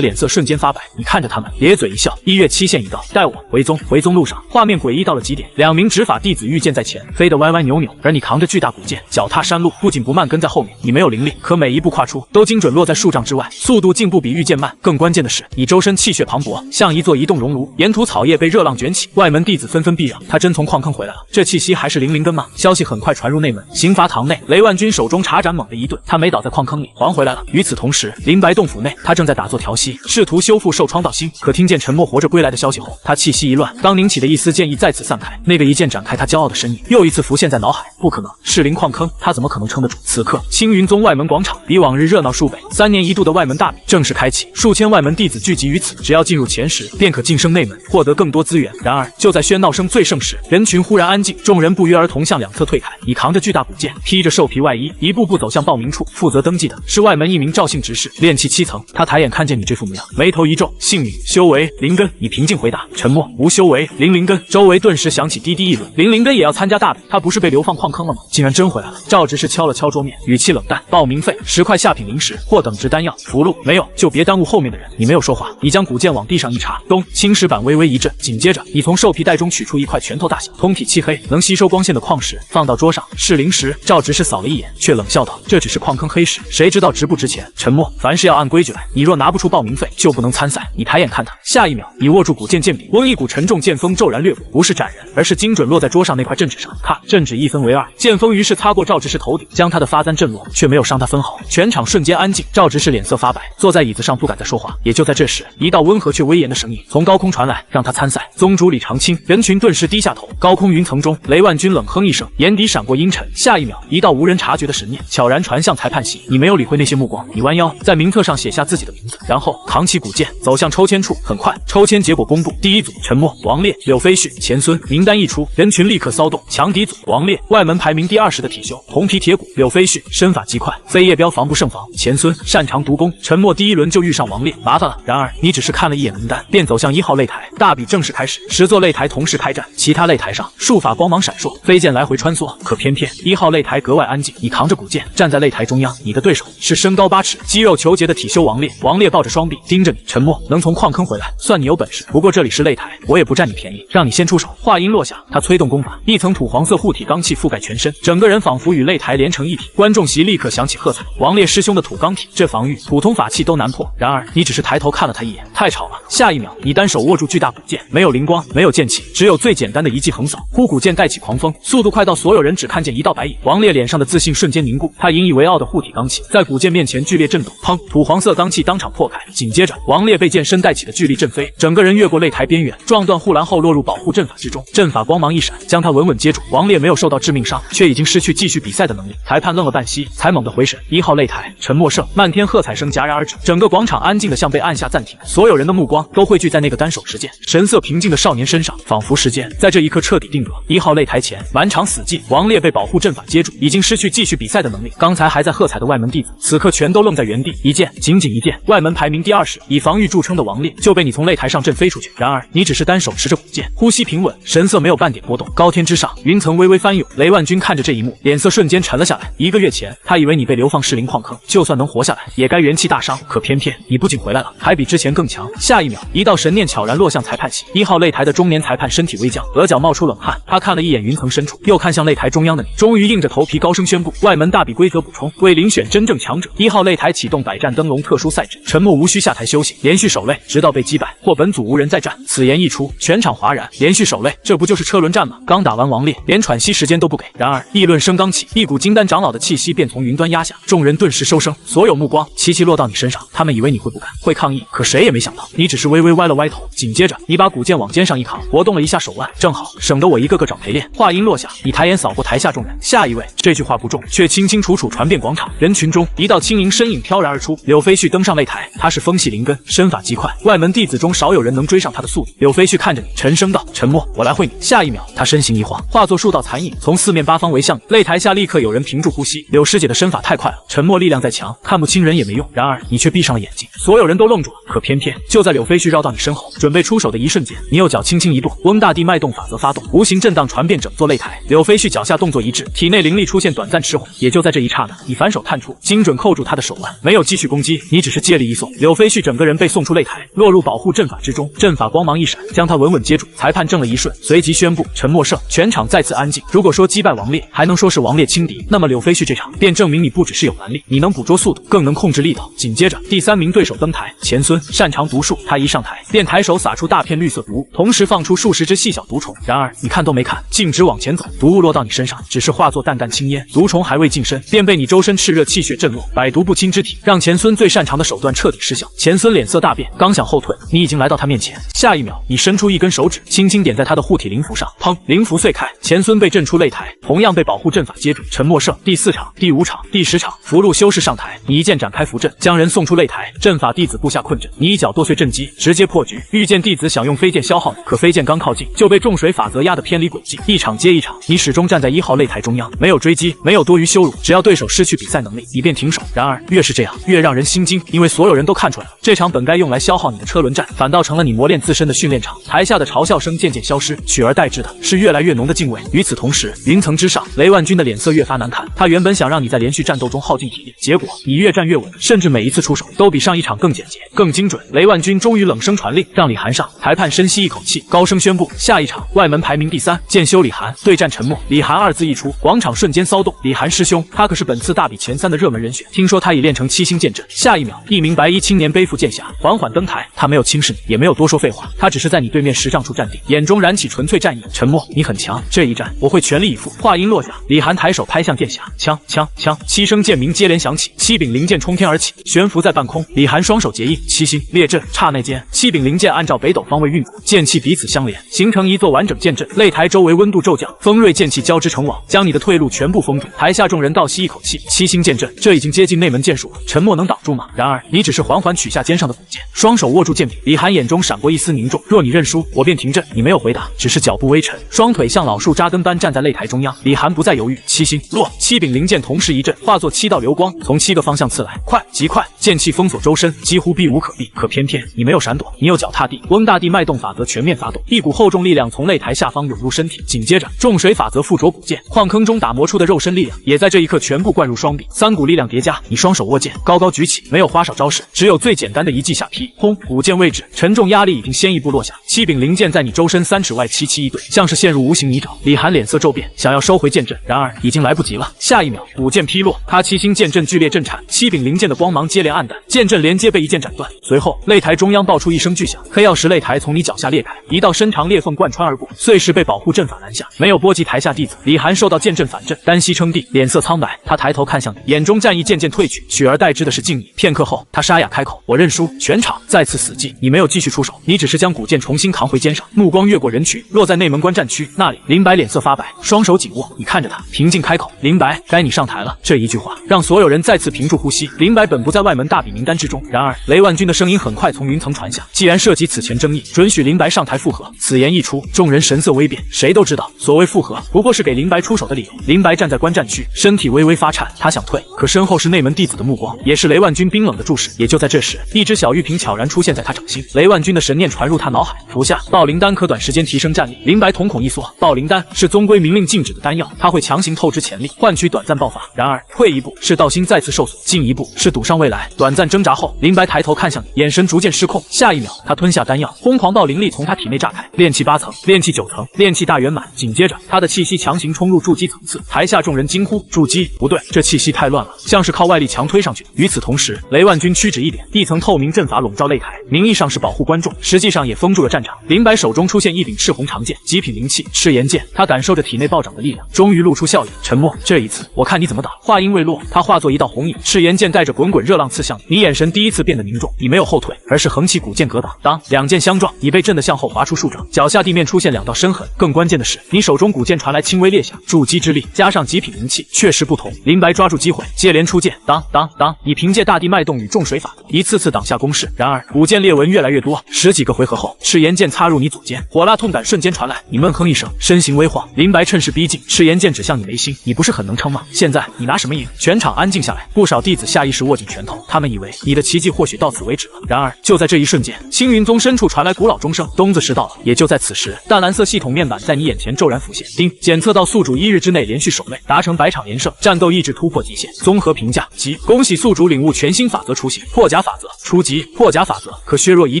脸色瞬间发白。你看着他们，咧嘴一笑。1月期限已到，带我回宗。回宗路上，画面诡异到了极点，2名执法弟子御剑在前，飞得歪歪扭扭，而你扛着巨大古剑，脚踏山路，不紧不慢跟在后面。你没有灵力，可每一步跨出都精准落在数丈之外，速度竟不比御剑慢。更关键的是，你周身气血磅礴，像一座移动熔炉，沿途草叶被热浪卷起，外门弟子纷纷避让。他真从矿坑回来了，这气息还是灵根吗？消息很快传入内门，刑罚堂内，雷万军手中茶盏猛地一顿，他没倒在矿坑里，还回来了。与此同时，林白洞府内，他正在打坐调息，试图修复受创道心。可听见陈默活着归来的消息后，他气息一乱，刚凝起的一丝剑意再次散开，那个一剑展开他骄傲的身影又一次浮现在脑海。不可能，士林矿坑，他怎么可能撑得住？此刻，青云宗外门广场比往日热闹数倍，3年一度的外门大比正式开启，数千外门弟子聚集于此，只要进入前10，便可晋升内门，获得更多资源。然而，就在喧闹声最盛时，人群忽然安静，众人不约而同向两侧退开。你扛着巨大古剑，披着兽皮外衣，一步步走向报名处。负责登记的是外门一名赵姓执事，炼气7层。他抬眼看见你这副模样，眉头一皱，姓名修为灵根。你平静回答：沉默，无修为，灵根。周围顿时响起滴滴议论，灵根也要参加大比？他不是被流放矿坑了吗？竟然真回来了。赵执事敲了敲桌面，语气冷淡：报名费10块下品灵石或等值丹药，符箓没有就别耽误后面的人。你没有说话，你将古剑往地上一插，咚，青石板微微一震，紧接着你从兽皮袋中取出一块拳头大小、通体漆黑、能吸收光线的矿石，放到桌上，是灵石。赵执事扫了一眼，却冷笑道：这只是矿坑黑石，谁知道值不值钱？沉默，凡事要按规矩来，你若拿不出报名费，就不能参赛。你抬眼看他，下一秒，你握住古剑剑柄，嗡，一股沉重剑锋骤然掠过，不是斩人，而是精准落在桌上那块镇纸上。咔，镇纸一分为2，剑锋于是擦过赵执事头顶，将他的发簪震落，却没有伤他分毫。全场瞬间安静，赵执事脸色发白，坐在椅子上不敢再说话。也就在这时，一道温和却威严的声音从高空传来，让他参赛。宗主李长青。人群顿时低下头。高空云层中，雷万军冷哼一声，眼底闪过阴沉。下一秒，一道无人察觉的神念悄然传向裁判席。你没有理会那些目光，你弯腰在名册上写下自己的名字，然后扛起古剑走向抽签处。很快，抽签结果公布，第一组陈默、王烈、柳飞絮、钱孙。名单一出，人群立刻骚动。强敌组王烈，外门排名第20的体修，红皮铁骨；柳飞絮身法极快，飞叶镖防不胜防；钱孙擅长独攻。陈默第一轮就遇上王烈，麻烦了。然而你只是看了一眼名单，便走向1号擂台。大比正式开始，10座擂台同时开战，其他擂台上术法光芒闪烁，飞剑来回穿梭。可偏偏1号擂台格外安静，你扛着古剑站在擂台中央，你的对手是身高8尺、肌肉虬结的体修王烈。王烈抱着双臂盯着你，沉默。能从矿坑回来，算你有本事。不过这里是擂台，我也不占你便宜，让你先出手。话音落下，他催动功法，一层土黄色护体罡气覆盖全身，整个人仿佛与擂台连成一体。观众席立刻响起喝彩。王烈师兄的土罡体，这防御普通法器都难破。然而你只是抬头看了他一眼，太吵了。下一秒，你单手握住巨大古剑，没有灵光，没有剑气，只有最简单的一记横扫。呼，古剑盖起狂风，速度快到所有人只看见一道白影。王烈脸上的自信瞬间凝固，他引以为傲的护体罡气在古剑面前剧烈震动，砰！土黄色罡气当场破开。紧接着，王烈被剑身带起的巨力震飞，整个人越过擂台边缘，撞断护栏后落入保护阵法之中。阵法光芒一闪，将他稳稳接住。王烈没有受到致命伤，却已经失去继续比赛的能力。裁判愣了半息，才猛地回神。1号擂台，陈默胜。漫天喝彩声戛然而止，整个广场安静的像被按下暂停，所有人的目光都汇聚在那个单手持剑、神色平静的少年身上，仿佛时间在这一刻彻底定格。1号擂台前，满场死寂，王烈被保护阵法接住，已经失去继续比赛的能力。刚才还在喝彩的外门弟子，此刻全都愣在原地。一剑，仅仅一剑，外门排名第20，以防御著称的王烈就被你从擂台上震飞出去。然而你只是单手持着古剑，呼吸平稳，神色没有半点波动。高天之上，云层微微翻涌。雷万军看着这一幕，脸色瞬间沉了下来。1个月前，他以为你被流放士林矿坑，就算能活下来，也该元气大伤。可偏偏你不仅回来了，还比之前更强。下一秒，一道神念悄然落向裁判席。1号擂台的中年裁判身体微僵，额角冒出冷汗。他看了一眼云层深处，又看向擂台中央的你，终于硬着头皮高声宣布：外门大比规则补充，为遴选真正强者，1号擂台启动百战灯笼特殊赛制。沉默无需下台休息，连续守擂，直到被击败或本组无人再战。此言一出，全场哗然。连续守擂，这不就是车轮战吗？刚打完王烈，连喘息时间都不给。然而议论声刚起，一股金丹长老的气息便从云端压下，众人顿时收声，所有目光齐齐落到你身上。他们以为你会不甘，会抗议，可谁也没想到，你只是微微歪了歪头。紧接着，你把古剑往肩上一扛，活动了一下手腕，正好省得我一个个找陪练。话音落下，你抬眼扫过台下众人，下一位。这句话不重，却清清楚楚传遍广场。人群中，一道轻盈身影飘然而出，柳飞絮登上擂台。他是风系灵根，身法极快，外门弟子中少有人能追上他的速度。柳飞絮看着你，沉声道：沉默，我来会你。下一秒，他身形一晃，化作数道残影，从4四面八方围向你。擂台下立刻有人屏住呼吸。柳师姐的身法太快了，沉默力量再强，看不清人也没用。然而你却闭上了眼睛，所有人都愣住了。可偏偏就在柳飞絮绕到你身后，准备出手的一瞬间，你右脚轻轻一跺，翁大地脉动法则发动，无形震荡传遍整座擂台。柳飞絮脚下动作一致，体内灵力出现短暂迟缓。也就在这一刹那，你反手探出，精准扣住他的手腕，没有继续攻击，你只是借力一送，柳飞絮整个人被送出擂台，落入保护阵法之中。阵法光芒一闪，将他稳稳接住。裁判怔了一瞬，随即宣布沉默胜。全场再次安静。如果说击败王烈还能说是王烈轻敌，那么柳飞絮这场便证明你不只是有能力，你能捕捉速度，更能控制力道。紧接着第3名对手登台，钱孙擅长毒术，他一上台便抬手撒出大片绿色毒雾，同时放出数十只细小毒虫。然而你看都没看，径直往前走，毒雾落到你身上，只是化作淡淡青烟，毒虫还未近身，便被你周身炽热气血震落，百毒不侵之体让钱孙最擅长的手段彻底失效。钱孙脸色大变，刚想后退，你已经来到他面前，下一秒你伸出一根手指，轻轻点在他的护体灵符上，砰，灵符碎开，钱孙被震出擂台，同样被保护阵法接住。沉默胜。第4场、第5场、第10场，符箓修士上台，你一剑展开符阵，将人送出擂台。阵法弟子布下困阵，你一脚剁碎阵基，直接破局。御剑弟子想用飞剑消耗你，可飞剑刚靠近就被重水法则压得偏离轨迹。一场接一场，你始终站在1号擂台中央，没有追击，没有多余羞辱，只要对手失去比赛能力，你便停手。然而越是这样，越让人心惊，因为所有人都看出来了，这场本该用来消耗你的车轮战，反倒成了你磨练自身的训练场。台下的嘲笑声渐渐消失，取而代之的是越来越浓的敬畏。与此同时，云层之上，雷万钧的脸色越发难看。他原本想让你在连续战斗中耗尽体力，结果你越战越稳，甚至每一次出手都比上一场更简洁、更精准。雷万钧终于冷声传令，让李涵上。裁判深吸一口气，高声宣布下一场外门排名第3，剑修李涵对战沉默。李涵2字一出，广场瞬间骚动。李涵师兄，他可是本次大比前3的热门人选，听说他已练成7星剑阵。下一秒，一名白衣青年背负剑匣，缓缓登台。他没有轻视你，也没有多说废话，他只是在你对面10丈处站定，眼中燃起纯粹战意。沉默，你很强，这一战我会全力以赴。话音落下，李涵抬手拍向剑匣，枪枪枪，7声剑鸣接连响起，7柄灵剑冲天而起，悬浮在半空。李涵双手结印7星列阵，刹那间7柄灵剑按照北斗方位运过，剑气彼此相连，形成一座完整剑阵。擂台周围温度骤降，锋锐剑气交织成网，将你的退路全部封住。台下众人倒吸一口气，7星剑阵，这已经接近内门剑术了，沉默能挡住吗？然而你只是缓缓取下肩上的古剑，双手握住剑柄。李涵眼中闪过一丝凝重，若你认输，我便停阵。你没有回答，只是脚步微沉，双腿像老树扎根般站在擂台中央。李涵不再犹豫，7星落，7柄灵剑同时一震，化作7道流光，从7个方向刺来，快，极快，剑气封锁周身，几乎避无可避。可偏偏你没有闪躲，你右脚踏地，翁大地脉动法则全面发动，一股厚重力量从擂台下方涌入身体，紧接着重水法则附着古剑，矿坑中打磨出的肉身力量也在这一刻全部灌入双臂，3股力量叠加，你双手握剑，高高举起，没有花哨招式，只有最简单的一记下劈，轰，古剑位置，沉重压力已经先一步落下，7柄灵剑在你周身3尺外齐齐一对，像是陷入无形泥沼。李涵脸色骤变，想要收回剑阵，然而已经来不及了。下一秒，古剑劈落，他7星剑阵剧烈震颤，7柄灵剑的光芒接连暗淡，剑阵连接被一剑斩断。随后，擂台中央爆出一声巨响，黑曜石擂台从你脚下裂开，一道深长裂缝贯穿而过，碎石被保护阵法拦下，没有波及台下弟子。李涵受到剑阵反震，单膝撑地，脸色苍白。他抬头看向你，眼中战意渐渐褪去，取而代之的是敬意。片刻后，他沙哑开口：“我认输。”全场再次死寂。你没有继续出手，你只是将古剑重新扛回肩上，目光越过人群，落在内门观战区那里。林白脸色发白，双手紧握，你看着他，平静开口：“林白，该你上台了。”这一句话让所有人再次屏住呼吸。林白本不在外门大比名单之中，然而雷万钧的声音很快从云层传下：“既然涉及此前争议，准许林白上台复合。”此言一出，众人神色微变，谁都知道，所谓复合不过是给林白出手的理由。林白站在观战区，身体微微发颤，他想退，可身后是内门弟子的目光，也是雷万钧冰冷的注视。也就在这时，一只小玉瓶悄然出现在他掌心，雷万钧的神念传入他脑海，服下暴灵丹可短时间提升战力。林白瞳孔一缩，暴灵丹是宗规明令禁止的丹药，它会强行透支潜力，换取短暂爆发。然而退一步是道心再次受损，进一步是赌上未来。短暂挣扎后，林白抬头看向你，眼神逐渐失控。下一秒，他吞下丹药，疯狂暴灵力从他体内炸开，炼气8层，炼气9层，炼气大圆满。紧接着，他的气息强行冲入筑基层次，台下众人惊呼：“筑基？不对，这气息太乱了，像是靠外力强推上去的。”与此同时，雷万钧屈指一点，一层透明阵法笼罩擂台，名义上是保护观众，实际上也封住了战场。林白手中出现一柄赤红长剑，极品灵气赤炎剑，他感受着体内暴涨的力量，终于露出笑意。沉默，这一次我看你怎么挡。话音未落，他化作一道红影，赤炎剑带着滚滚热浪刺向你，眼神第一次变得凝重。你没有后退，而是横起古剑格挡。当两剑相撞，你被震得向后滑出数丈，脚下地面出现2道深痕。更关键的是，你手中古剑传来轻微裂响，筑基之力加上极品灵气，确实不同。林白抓住机会，接连出剑，当当当，你凭借大地脉动与重水法则，一次次挡下攻势。然而古剑裂纹越来越多，10几个回合后，赤炎剑插入你左肩，火辣痛感瞬间传来。你闷哼一声，身形微晃。林白趁势逼逼近，赤炎剑指向你眉心，你不是很能撑吗？现在你拿什么赢？全场安静下来，不少弟子下意识握紧拳头，他们以为你的奇迹或许到此为止了。然而就在这一瞬间，青云宗深处传来古老钟声，冬子时到了。也就在此时，淡蓝色系统面板在你眼前骤然浮现，丁检测到宿主1日之内连续守卫，达成100场连胜，战斗意志突破极限。综合评价即恭喜宿主领悟全新法则雏形，破甲法则初级。破甲法则可削弱一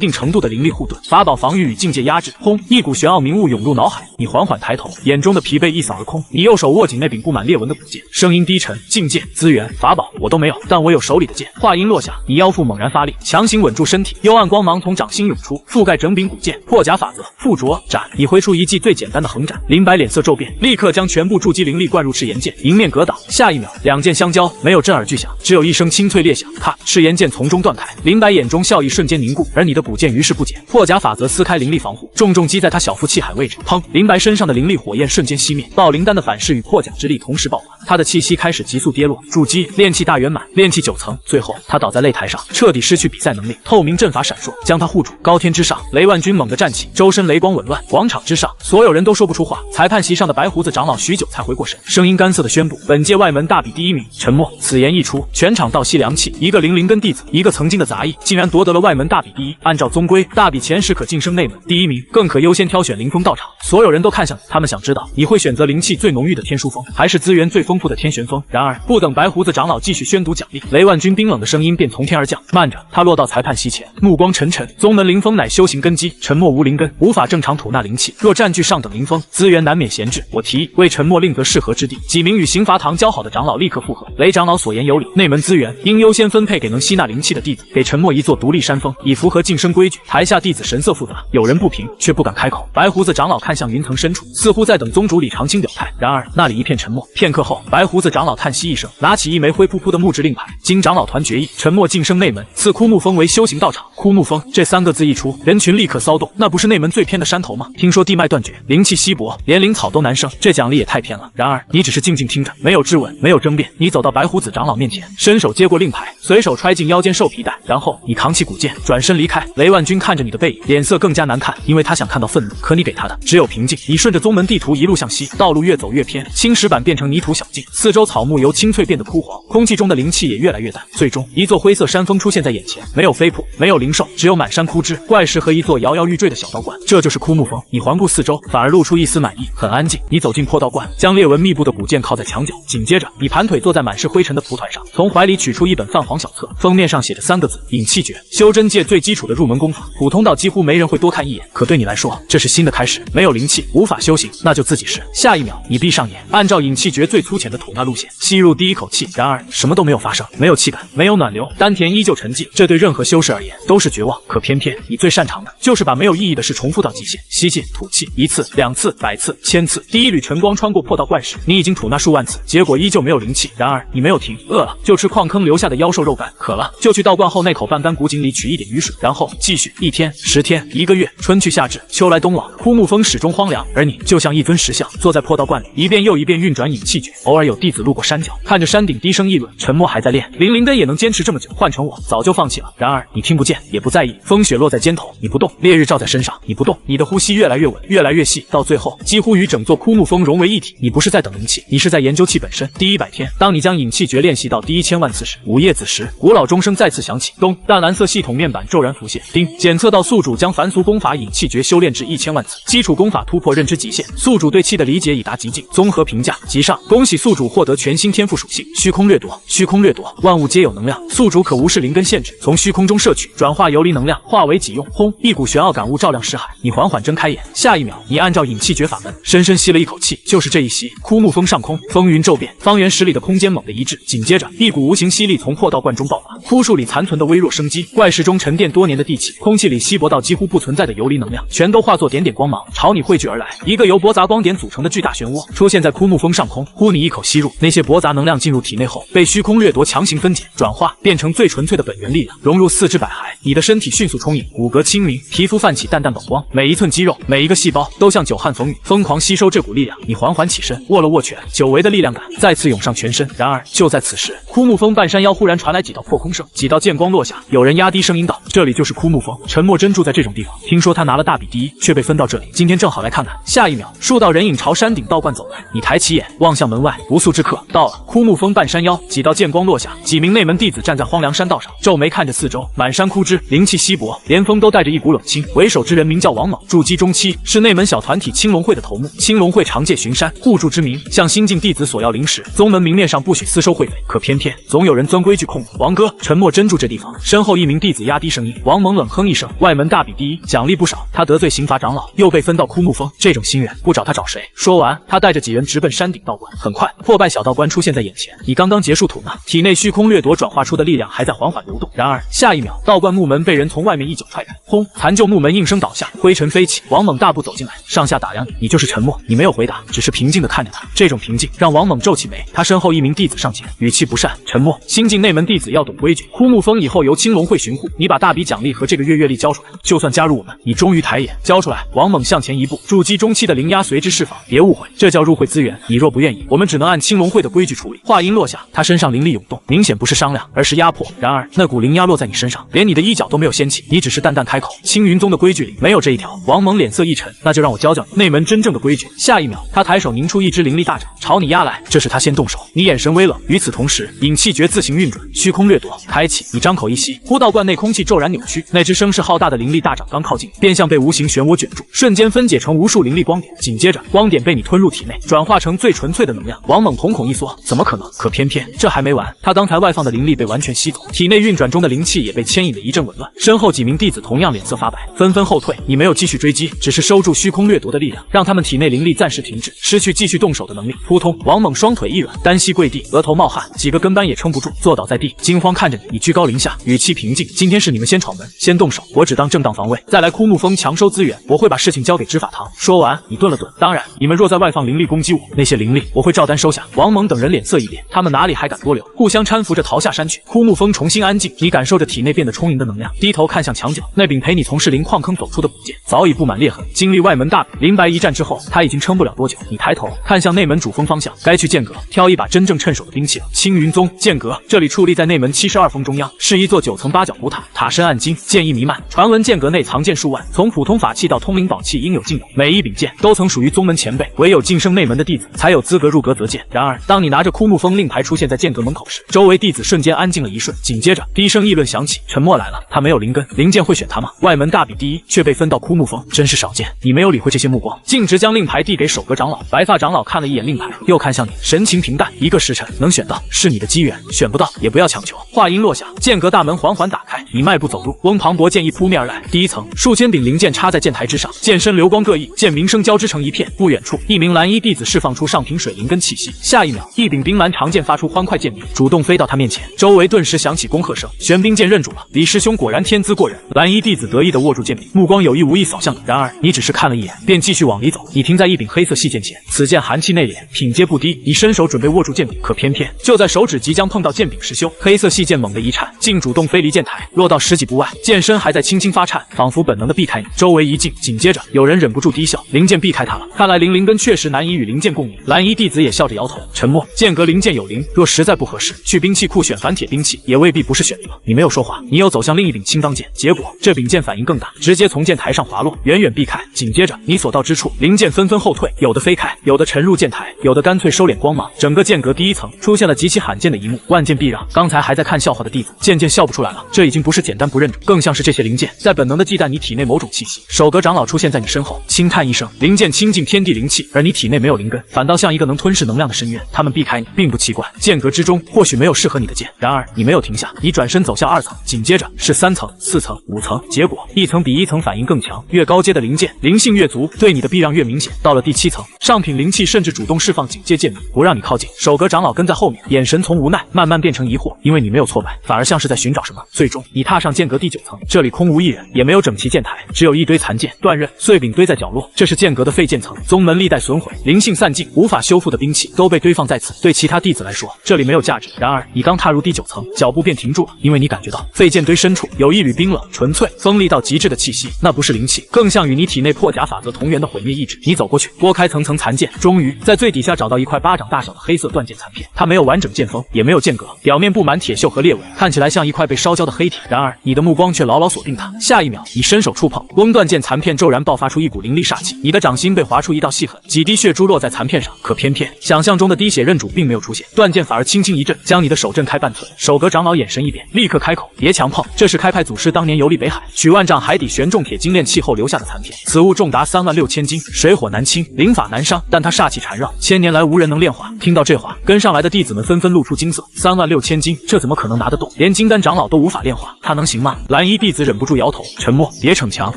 定程度的灵力护盾，法宝防御与境界压制。轰！一股玄奥明悟涌入脑海，你缓缓抬头，眼中的疲惫一扫而空。你右手握紧那柄布满裂纹的古剑，声音低沉。境界、资源、法宝我都没有，但我有手里的剑。话音落下，你腰腹猛然发力，强行稳住身体，幽暗光芒从掌心涌出，覆盖整柄古剑。破甲法则附着斩，你挥出一记最简单的横斩。林白脸色骤变，立刻将全部筑基灵力灌入赤炎剑，迎面格挡。下一秒，两剑相交，没有震耳巨响，只有一声清脆裂响。咔！赤炎剑从中断开，林白眼中笑意瞬间凝固，而你的古剑于是不减。破甲法则撕开灵力防护，重重击在他小腹气海位置。砰！林白身上的灵力火焰瞬间熄灭，爆灵丹的反噬与破甲之力同时爆发，他的气息开始急速跌落。筑基炼气大圆满，炼气9层，最后他倒在擂台上，彻底失去比赛能力。透明阵法闪烁，将他护住。高天之上，雷万钧猛地站起，周身雷光紊乱。广场之上，所有人都说不出话。裁判席上的白胡子长老许久才回过神，声音干涩地宣布：本届外门大比第1名。沉默。此言一出，全场倒吸凉气。一个零灵根弟子，一个曾经的杂役，竟然夺得了外门大比第1。按照宗规，大比前10可晋升内门，第1名更可优先挑选灵峰到场。所有人都看向你，他们想知道你会选择灵气最浓郁的天书峰，还是资源最丰富的天玄峰。然而不等白胡子长老继续宣读奖励，雷万钧冰冷的声音便从天而降。慢着！他落到裁判席前，目光沉沉。宗门灵峰乃修行根基，沉默无灵根，无法正常吐纳灵气。若占据上等灵峰，资源难免闲置。我提议为沉默另择适合之地。几名与刑罚堂交好的长老立刻附和。雷长老所言有理，内门资源应优先分配给能吸纳灵气的弟子，给沉默一座独立山峰，以符合晋升规矩。台下弟子神色复杂，有人不平，却不敢开口。白胡子长老看向云层深处，似乎在等宗主李长青表态。然而那里一片沉默。片刻后，白胡子长老叹息一声，拿起一枚灰扑扑的木质令牌。经长老团决议，沉默晋升内门，赐枯木峰为修行道场。枯木峰这3个字一出，人群立刻骚动。那不是内门最偏的山头吗？听说地脉断绝，灵气稀薄，连灵草都难生，这奖励也太偏了。然而你只是静静听着，没有质问，没有争辩。你走到白胡子长老面前，伸手接过令牌，随手揣进腰间兽皮袋，然后你扛起古剑，转身离开。雷万钧看着你的背影，脸色更加难看，因为他想看到愤怒，可你给他的只有平静。你顺着宗门地图一路向西，道路越走越偏，青石板变成泥土小径，四周草木由青翠变得枯黄，空气中的灵气也越来越淡。最终，一座灰色山峰出现在眼前，没有飞瀑，没有灵兽，只有满山枯枝、怪石和一座摇摇欲坠的小道观。这就是枯木峰。你环顾四周，反而露出一丝满意，很安静。你走进破道观，将裂纹密布的古剑靠在墙角，紧接着你盘腿坐在满是灰尘的蒲团上，从怀里取出一本泛黄小册，封面上写着3个字：引气诀，修真界最基础的入门功法，普通到几乎没人会多看一眼。可对你来说，这是新的开始。没有灵气，无法修行，那就自己试。下一秒，你闭上眼，按照引气诀最粗浅的吐纳路线，吸入第一口气。然而什么都没有发生，没有气感，没有暖流，丹田依旧沉寂。这对任何修士而言都是绝望。可偏偏你最擅长的就是把没有意义的事重复到极限。吸进吐气，1次、2次、100次、1000次。第一缕晨光穿过破道怪石，你已经吐纳数万次，结果依旧没有灵气。然而你没有停，饿了就吃矿坑留下的妖兽肉干，渴了就去道观后那口半干古井里取一点雨水，然后继续1天、10天、1个月，春去夏至，秋来冬往，枯木峰始终荒凉，而你就像一尊石像，坐在破道观里，一遍又一遍运转引气诀。偶尔有弟子路过山脚，看着山顶低声议论：沉默还在练，灵灵根也能坚持这么久，换成我早就放弃了。然而你听不见，也不在意。风雪落在肩头，你不动；烈日照在身上，你不动。你的呼吸越来越稳，越来越细，到最后几乎与整座枯木峰融为一体。你不是在等灵气，你是在研究气本身。第100天，当你将引气诀练习到第1000万次时，午夜子时，古老钟声再次响起。咚！淡蓝色系统面板骤然浮现。叮！检测到宿主将凡俗功法引气诀修炼至1000万次，基础功法突破认知极限，宿主对气的理解已达极境。综合评价极上，恭喜宿主获得全新天赋属性虚空掠夺。虚空掠夺，万物皆有能量，宿主可无视灵根限制，从虚空中摄取，转化游离能量，化为己用。轰！一股玄奥感悟照亮识海，你缓缓睁开眼。下一秒，你按照引气诀法门，深深吸了一口气。就是这一吸，枯木峰上空风云骤变，方圆10里的空间猛地一滞，紧接着一股无形吸力从破道观中爆发，枯树里残存的微弱生机，怪石中沉淀多年的地气，空气里稀薄到几乎不存在的游离能量，全都化作点点光芒朝你汇聚而来。一个由驳杂光点组成的巨大漩涡出现在枯木峰上空，呼你一口吸入，那些驳杂能量进入体内后，被虚空掠夺强行分解转化，变成最纯粹的本源力量，融入四肢百骸。你的身体迅速充盈，骨骼清明，皮肤泛起淡淡冷光，每一寸肌肉，每一个细胞都像久旱逢雨，疯狂吸收这股力量。你缓缓起身，握了握拳，久违的力量感再次涌上全身。然而就在此时，枯木峰半山腰忽然传来几道破空声，几道剑光落下，有人压低声音道：“这里就是枯木峰，沉默真住在这种地方。听说他拿了大比第1，却被分到这里，今天正好来看看。”下一秒，数道人影朝山山顶道观走来，你抬起眼望向门外，不速之客到了。枯木峰半山腰，几道剑光落下，几名内门弟子站在荒凉山道上，皱眉看着四周，满山枯枝，灵气稀薄，连风都带着一股冷清。为首之人名叫王猛，筑基中期，是内门小团体青龙会的头目。青龙会常借巡山互助之名，向新进弟子索要灵石。宗门明面上不许私收会费，可偏偏总有人钻规矩控制。王哥，沉默镇住这地方。身后一名弟子压低声音。王猛冷哼一声，外门大比第一，奖励不少。他得罪刑罚长老，又被分到枯木峰，这种心愿不找他找谁？说完，他带着几人直奔山顶道观。很快，破败小道观出现在眼前。你刚刚结束吐纳，体内虚空掠夺转化出的力量还在缓缓流动。然而下一秒，道观木门被人从外面一脚踹开，轰！残旧木门应声倒下，灰尘飞起。王猛大步走进来，上下打量你，你就是沉默。你没有回答，只是平静地看着他。这种平静让王猛皱起眉。他身后一名弟子上前，语气不善：沉默。新进内门弟子要懂规矩。枯木峰以后由青龙会巡护，你把大笔奖励和这个月历交出来，就算加入我们。你终于抬眼，交出来。王猛向前一步，筑基中期的灵压随之释放。别误会，这叫入会资源。你若不愿意，我们只能按青龙会的规矩处理。话音落下，他身上灵力涌动，明显不是商量，而是压迫。然而那股灵压落在你身上，连你的衣角都没有掀起，你只是淡淡开口：青云宗的规矩里没有这一条。王猛脸色一沉，那就让我教教你内门真正的规矩。下一秒，他抬手凝出一支灵力大掌，朝你压来。这是他先动手，你眼神微冷。与此同时，引气诀自行运转，虚空掠夺开启。你张口一吸，呼道观内空气骤然扭曲，那只声势浩大的灵力大掌刚靠近，便像被无形漩涡卷住，瞬间分解成无数灵力光点。紧接着，光点被你吞入体内，转化成最纯粹的能量。王猛瞳孔一缩，怎么可能？可偏偏这还没完，他刚才外放的灵力被完全吸走，体内运转中的灵气也被牵引的一阵紊乱。身后几名弟子同样脸色发白，纷纷后退。你没有继续追击，只是收住虚空掠夺的力量，让他们体内灵力暂时停止，失去继续动手的能力。扑通！王猛双腿一软，单膝跪地，额头冒汗，几个跟班也撑不住，坐倒在地，惊慌看着你。你居高临下，语气平静：今天是你们先闯门，先动手，我只当正当防卫，再来枯木峰强收资源。我会把事情交给执法堂。说完，你顿了顿，当然，你们若在外放灵力攻击我，那些灵力我会照单收下。王猛等人脸色一变，他们哪里还敢多留，互相搀扶着逃下山去。枯木峰重新安静，你感受着体内变得充盈的能量，低头看向墙角，那柄陪你从士林矿坑走出的古剑早已布满裂痕，经历外门大比灵白一战之后，他已经撑不了多久。你抬头看向内门主峰方向，该去剑阁挑一把真正趁手的兵器了。青云宗剑阁，这里矗立在内门72峰中央，是一座9层8角古塔，塔身暗金，剑意弥漫。传闻剑阁内藏剑数万，从普通法器到通灵宝器应有尽有，每一柄剑都曾属于宗门前辈，唯有晋升内门的弟子才有资格入阁择剑。然而，当你拿着枯木峰令牌出现在剑阁门口时，周围弟子瞬间安静了一瞬，紧接着低声议论响起：沉默来了，他没有灵根，灵剑会选他吗？外门大比第一，却被分到枯木峰，真是少见。你没有理会这些目光，径直将令牌递给守阁长老。白发长老看了一眼令牌，又看向你，神情平淡：一个时辰，能选到是你的机缘，选不到也不要强求。话音落下，剑阁大门缓缓打开，你迈步走入，翁磅礴剑意扑面而来。第一层，数千柄灵剑插在剑台之上，剑身流光各异，剑鸣声交织成一片。不远处，一名蓝衣弟子释放出上品水灵根气息，下一秒，一柄冰蓝长剑发出欢快剑鸣，主动飞到他面前，周围顿时响起恭贺声。玄冰剑认主了，李师兄果然天资过人。蓝衣弟子得意地握住剑柄，目光有意无意扫向你。然而，你只是看了一眼，便继续往里走。你停在一柄黑色细剑前，此剑寒气内敛，品阶不低。你伸手准备握住剑柄，可偏偏就在手指即将碰到剑柄时休，黑色细剑猛地一颤，竟主动飞离剑台，落到10几步外，剑身还在轻轻发颤，仿佛本能地避开你。周围一静，紧接着有人忍不住低笑，灵剑避开他了。看来灵根确实难以与灵剑共鸣。蓝衣弟子也笑着摇头，沉默。剑阁灵剑有灵，若实在不合适，去兵器库选反铁兵器也未必不是选择。你没有说话，你又走向另一柄青钢剑，结果这柄剑反应更大，直接从剑台上滑落，远远避开。紧接着你所到之处，灵剑纷纷后退，有的飞开，有的沉入剑台，有的干脆收敛光芒。整个剑阁第一层出现了极其罕见的一幕，万剑避让。刚才还在看笑话的弟子渐渐笑不出来了，这已经不是简单不认主，更像是这些灵剑在本能地忌惮你体内某种气息。守阁长老出现在你身后，轻叹一声，灵剑倾尽天地灵气，而你体内没有灵根，反倒像一个能吞噬能量的深渊。他们避开你并不奇怪，剑阁之中或许没有适合你的剑。然而你没有停下，你转身走向2层，紧接着是3层、4层、5层，结果一层比一层反应更强，越高阶的灵剑灵性越足，对你的避让越明显。到了第7层，上品灵气甚至主动释放警戒剑鸣，不让你靠近。守阁长老跟在后面，眼神从无奈慢慢变成疑惑，因为你没有挫败，反而像是在寻找什么。最终你踏上剑阁第9层，这里空无一人，也没有整齐剑台，只有一堆残剑、断刃、碎柄堆在角落。这是剑阁的废剑层，宗门历代损毁，灵性散尽，无法修复的兵器都被堆放在此。对其他弟子来说，这里没有价值。然而你刚踏入第9层，脚步便停住了，因为你感觉到废剑堆深处有一缕冰冷、纯粹、锋利到极致的气息，那不是灵气，更像与你体内破甲法则同源的毁灭意志。你走过去，拨开层层残剑，终于在最底下找到一块巴掌大小的黑色断剑残片，它没有完整剑锋，也没有剑格，表面布满铁锈和裂纹，看起来像一块被烧焦的黑铁。然而你的目光却牢牢锁定它，下一秒你伸手触碰，翁断剑残片骤然爆发出一股灵力煞气，你的掌心被划出一道细痕，痕，几滴血珠落在残片上。可偏偏想象中的滴血认主并没有出现，断剑反而轻轻一震，将你的手震开半寸。守阁长老眼神一变，立刻开口：别强碰，这是开派祖师当年游历北海，取万丈海底悬重铁精炼器后留下的残片，此物重达36000斤，水火难侵，灵法难伤，但它煞气缠绕，千年来无人能炼化。听到这话，跟上来的弟子们纷纷露出惊色。36000斤，这怎么可能拿得动？连金丹长老都无法炼化，他能行吗？蓝衣弟子忍不住摇头，沉默。别逞强，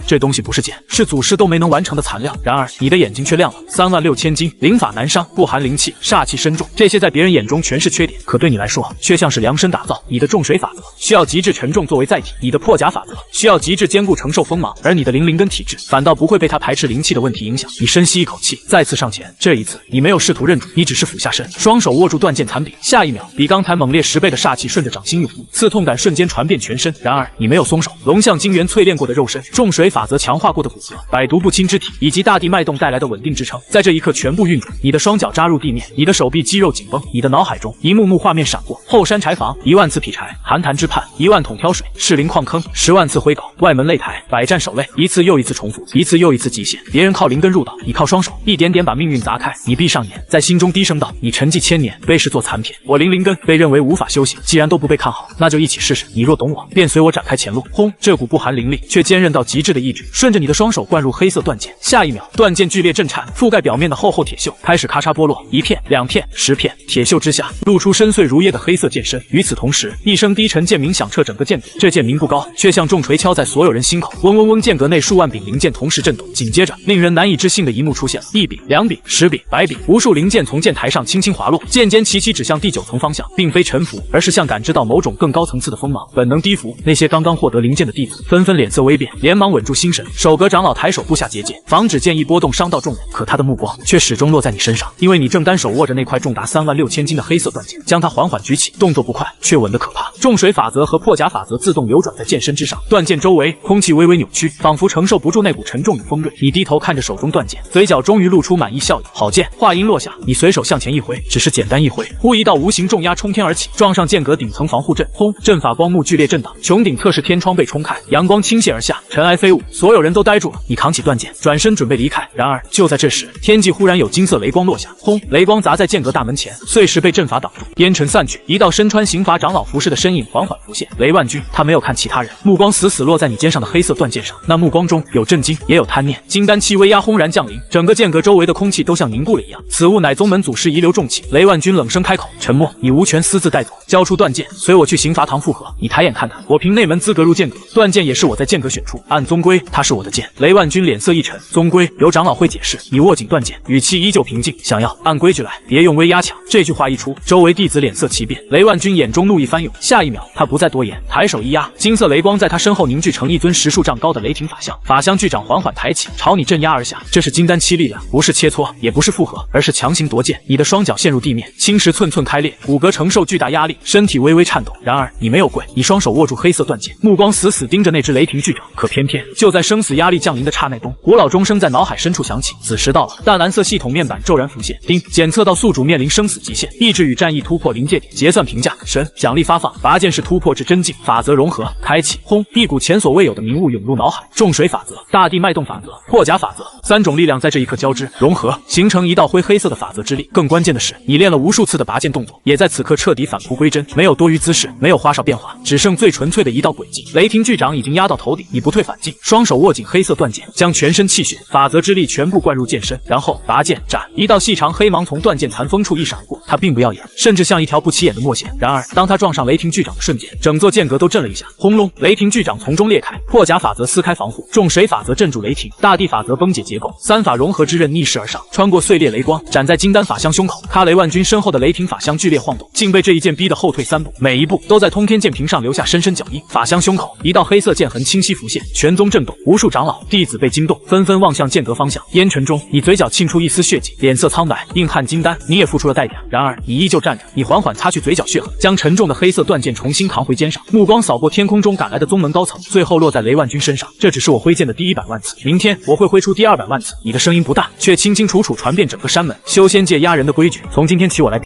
这东西不是剑，是祖师都没能完成的残料。然而你的眼睛却亮了，36000斤，灵法难伤，不含灵气，煞气深重，这些在别人眼中全是缺点，可对你来说却像是量身打造。你的重水法则需要极致沉重作为载体，你的破甲法则需要极致坚固承受锋芒，而你的灵灵根体质反倒不会被它排斥灵气的问题影响。你深吸一口气，再次上前，这一次你没有试图认主，你只是俯下身，双手握住断剑残柄，下一秒比刚才猛烈10倍的煞气顺着掌心涌入，刺痛感瞬间传遍全身。然而你没有松手，龙象精元淬炼过的肉身，重水法则强化过的骨骼，百毒不侵之体，以及大地脉动带来的稳定支撑，在这一刻全部运转。你的双脚扎入地面，你的手臂肌肉紧绷，你的脑海中一幕幕画面闪过：后山柴房1万次劈柴，寒潭之畔1万桶挑水，士林矿坑10万次挥镐，外门擂台百战守擂，一次又一次重复，一次又一次极限。别人靠灵根入道，你靠双手一点点把命运砸开。你闭上眼，在心中低声道：你沉寂千年，被视作残片，我灵根被认为无法修行，既然都不被看好，那就一起试试。你若懂我，便随我展开前路。轰！这股不含灵力却坚韧到极致的意志，顺着你的双手灌入黑色断剑。下一秒，断剑剧烈震颤，覆盖表面的厚厚铁锈开始咔嚓剥落，1片、2片、10片，铁锈之下露出深邃如液的黑色剑身。与此同时，一声低沉剑鸣响彻整个剑阁。这剑鸣不高，却像重锤敲在所有人心口。嗡嗡嗡，剑阁内数万柄灵剑同时震动。紧接着，令人难以置信的一幕出现了：1柄、2柄、10柄、100柄，无数灵剑从剑台上轻轻滑落，剑尖齐齐指向第9层方向，并非臣服，而是像感知到某种更高层次的锋芒，本能低伏。那些刚刚获得灵剑的弟子纷纷脸色微变，连忙稳住心神。守阁长老抬手布下结界，防止剑意波动伤到众人，可他的目光却始终落在你身上，因为你正单手握着那块重达36000斤的黑色断剑，将它缓缓举起，动作不快，却稳得可怕。重水法则和破甲法则自动流转在剑身之上，断剑周围空气微微扭曲，仿佛承受不住那股沉重与锋锐。你低头看着手中断剑，嘴角终于露出满意笑意。好剑！话音落下，你随手向前一挥，只是简单一挥，忽一道无形重压冲天而起，撞上剑阁顶层防护阵。轰！阵法光幕剧烈震荡，穹顶特视天窗被冲开，阳光倾泻而下，尘埃飞舞，所有人都呆住了。你扛起断剑，转身准备离开，然而就在这时，天际忽然有金色雷光落下。轰！雷光砸在剑阁大门前，碎石被阵法挡住，烟尘散去，一道身穿刑罚长老服饰的身影缓缓浮现。雷万钧，他没有看其他人，目光死死落在你肩上的黑色断剑上，那目光中有震惊，也有贪念。金丹气威压轰然降临，整个剑阁周围的空气都像凝固了一样。此物乃宗门祖师遗留重器。雷万钧冷声开口：沉默，你无权私自带走，交出断剑，随我去刑罚堂复核。你抬眼看他，我凭内门资格入剑阁，断剑也是我在剑阁选出，按宗规，它是我的剑。雷万钧脸色一沉，宗规由长老会解释。你握紧断剑，语气依旧平静，想要按规矩来，别用威压抢。这句话一出，周围弟子脸色齐变。雷万钧眼中怒意翻涌，下一秒他不再多言，抬手一压，金色雷光在他身后凝聚成一尊10数丈高的雷霆法相。法相巨掌缓缓抬起，朝你镇压而下。这是金丹期力量，不是切磋，也不是复合，而是强行夺剑。你的双脚陷入地面，青石寸寸开裂，骨骼承受巨大压力，身体微微颤抖。然而你没有跪，你双手握住黑色断剑，目光死死盯着那只雷霆巨掌。可偏偏就在生死压力降临的刹那中，古老钟声在脑海深处响起。子时到了，淡蓝色系统面板骤然浮现。丁，检测到宿主面临生死极限，意志与战役突破临界点，结算评价神，奖励发放，拔剑士突破至真境，法则融合开启。轰！一股前所未有的明悟涌入脑海。重水法则、大地脉动法则、破甲法则，3种力量在这一刻交织融合，形成一道灰黑色的法则之力。更关键的是，你练了无数次的拔剑动作，也在此刻彻底返璞归真，没有多余姿势，没有花哨变化，只剩最纯粹的一道轨迹。雷霆巨掌已经压到头顶，你不退反进，双手握紧黑色断剑，将全身气血、法则之力全部灌入剑身，然后拔剑斩。一道细长黑芒从断剑残锋处一闪而过，它并不耀眼，甚至像一条不起眼的墨线。然而，当它撞上雷霆巨掌的瞬间，整座剑阁都震了一下。轰隆！雷霆巨掌从中裂开，破甲法则撕开防护，重水法则镇住雷霆，大地法则崩解结构，3法融合之刃逆势而上，穿过碎裂雷光，斩在金丹法相胸口。卡雷万钧身后的雷霆法相剧烈晃动，竟被这一剑逼得后退3步，每一步都在通天剑屏上留下深深脚印。法相胸口一道黑色剑痕清晰浮现，全宗震动，无数长老弟子被惊动，纷纷望向剑阁方向。烟尘中，你嘴角沁出一丝血迹，脸色苍白。硬汉金丹，你也付出了代价，然而你依旧站着。你缓缓擦去嘴角血痕，将沉重的黑色断剑重新扛回肩上，目光扫过天空中赶来的宗门高层，最后落在雷万钧身上。这只是我挥剑的第100万次，明天我会挥出第200万次。你的声音不大，却清清楚楚传遍整个山门。修仙界压人的规矩，从今天起我来。